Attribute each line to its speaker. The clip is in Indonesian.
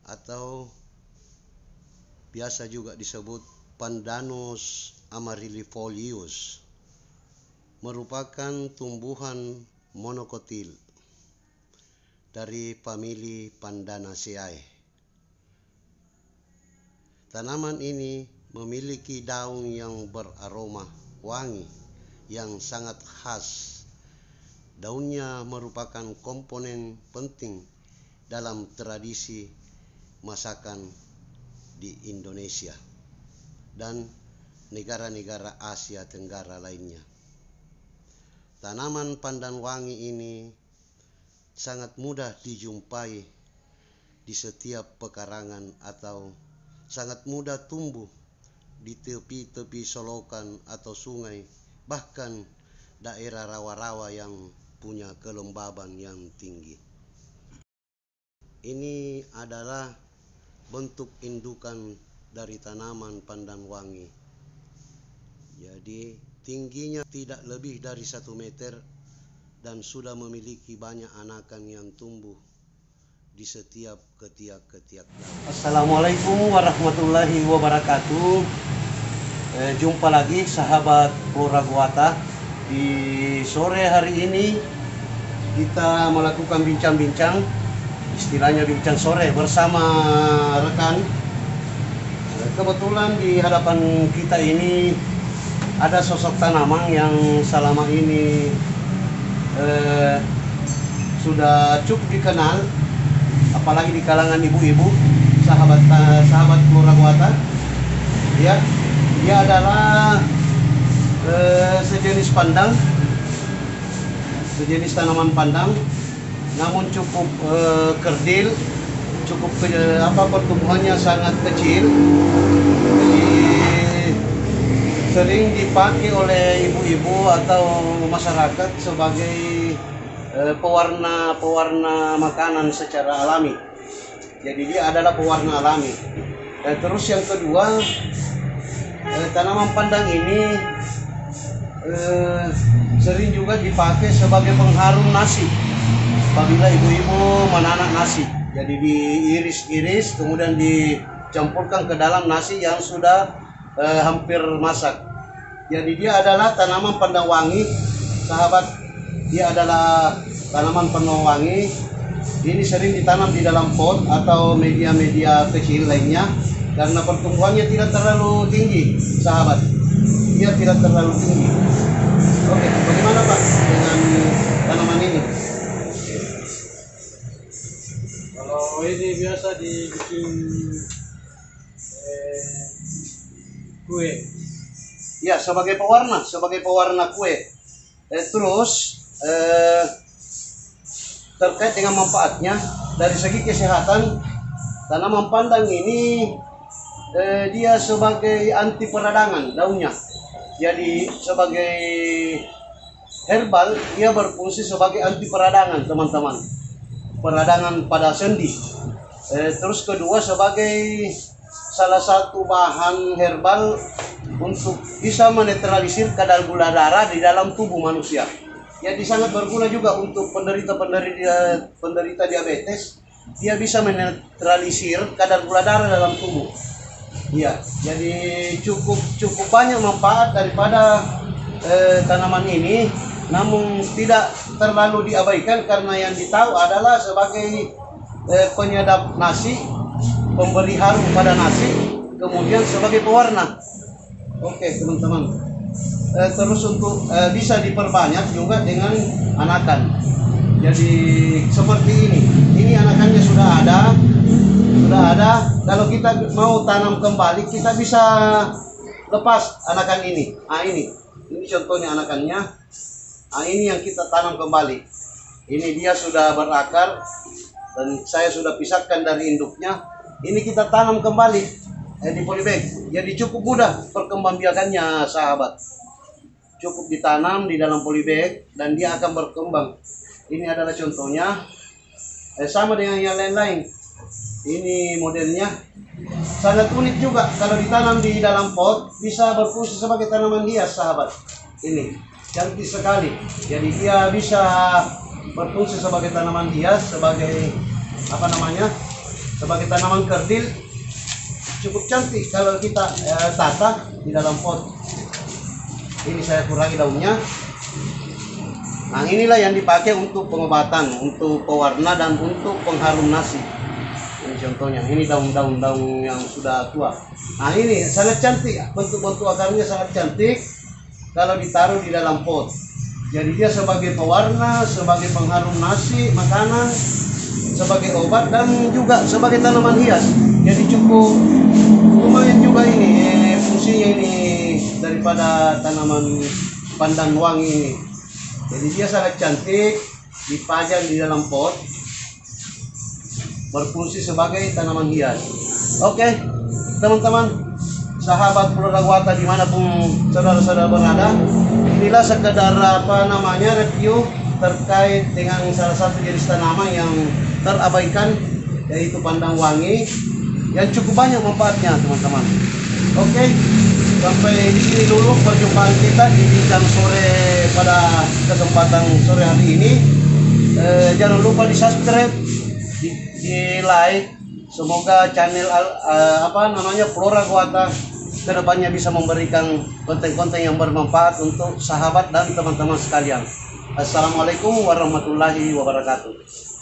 Speaker 1: atau biasa juga disebut Pandanus amaryllifolius, merupakan tumbuhan monokotil dari famili Pandanaceae. Tanaman ini memiliki daun yang beraroma wangi yang sangat khas. Daunnya merupakan komponen penting dalam tradisi masakan di Indonesia dan negara-negara Asia Tenggara lainnya. Tanaman pandan wangi ini sangat mudah dijumpai di setiap pekarangan atau sangat mudah tumbuh di tepi-tepi solokan atau sungai, bahkan daerah rawa-rawa yang punya kelembaban yang tinggi. Ini adalah bentuk indukan dari tanaman pandan wangi. Jadi tingginya tidak lebih dari 1 meter dan sudah memiliki banyak anakan yang tumbuh di setiap ketiak-ketiak daun. Assalamualaikum warahmatullahi wabarakatuh. Jumpa lagi sahabat Flora Guata. Di sore hari ini kita melakukan bincang-bincang, istilahnya bincang sore bersama rekan. Kebetulan di hadapan kita ini ada sosok tanaman yang selama ini sudah cukup dikenal, apalagi di kalangan ibu-ibu, sahabat Flora Guata. Ya, dia adalah sejenis pandang, sejenis tanaman pandang, namun cukup kerdil, cukup pertumbuhannya sangat kecil. Jadi sering dipakai oleh ibu-ibu atau masyarakat sebagai pewarna makanan secara alami. Jadi dia adalah pewarna alami. Terus yang kedua, tanaman pandang ini sering juga dipakai sebagai pengharum nasi apabila ibu-ibu menanak nasi. Jadi diiris-iris kemudian dicampurkan ke dalam nasi yang sudah hampir masak. Jadi dia adalah tanaman pandang wangi, sahabat. Dia adalah tanaman pandang wangi. Ini sering ditanam di dalam pot atau media-media kecil lainnya karena pertumbuhannya tidak terlalu tinggi, sahabat. Dia tidak terlalu tinggi. Oke, bagaimana Pak dengan tanaman ini?
Speaker 2: Kalau ini biasa dibikin kue.
Speaker 1: Ya, sebagai pewarna kue. Terus terkait dengan manfaatnya dari segi kesehatan, tanaman pandang ini dia sebagai anti peradangan daunnya. Jadi sebagai herbal dia berfungsi sebagai anti peradangan, teman-teman. Peradangan pada sendi. Terus kedua sebagai salah satu bahan herbal untuk bisa menetralisir kadar gula darah di dalam tubuh manusia. Jadi sangat berguna juga untuk penderita diabetes. Dia bisa menetralisir kadar gula darah dalam tubuh. Ya, jadi cukup banyak manfaat daripada tanaman ini, namun tidak terlalu diabaikan karena yang ditahu adalah sebagai penyedap nasi, pemberi harum pada nasi, kemudian sebagai pewarna. Oke, teman-teman. Terus untuk bisa diperbanyak juga dengan anakan. Jadi seperti ini. Ini anakannya sudah ada. Kalau kita mau tanam kembali, kita bisa lepas anakan ini. Nah, ini contohnya anakannya. Nah, ini yang kita tanam kembali. Ini dia sudah berakar dan saya sudah pisahkan dari induknya. Ini kita tanam kembali di polybag. Jadi cukup mudah perkembangbiakannya, sahabat. Cukup ditanam di dalam polybag dan dia akan berkembang. Ini adalah contohnya. Sama dengan yang lain-lain. Ini modelnya sangat unik juga. Kalau ditanam di dalam pot bisa berfungsi sebagai tanaman hias, sahabat. Ini cantik sekali. Jadi dia bisa berfungsi sebagai tanaman hias, sebagai sebagai tanaman kerdil cukup cantik kalau kita tata di dalam pot. Ini saya kurangi daunnya. Nah, inilah yang dipakai untuk pengobatan, untuk pewarna dan untuk pengharum nasi. Ini contohnya, ini daun-daun yang sudah tua. Nah, ini sangat cantik, bentuk-bentuk akarnya sangat cantik kalau ditaruh di dalam pot. Jadi dia sebagai pewarna, sebagai pengharum nasi, makanan, sebagai obat, dan juga sebagai tanaman hias. Jadi cukup lumayan juga ini fungsinya ini daripada tanaman pandan wangi ini. Jadi dia sangat cantik, dipajang di dalam pot, berfungsi sebagai tanaman hias. Oke, teman-teman, sahabat Purwodawata dimanapun saudara-saudara berada, inilah sekedar review terkait dengan salah satu jenis tanaman yang terabaikan, yaitu pandang wangi, yang cukup banyak manfaatnya, teman-teman. Oke, sampai di sini dulu perjumpaan kita di bincang sore pada kesempatan sore hari ini. Jangan lupa di subscribe, di like. Semoga channel Purwodawata kedepannya bisa memberikan konten-konten yang bermanfaat untuk sahabat dan teman-teman sekalian. Assalamualaikum warahmatullahi wabarakatuh.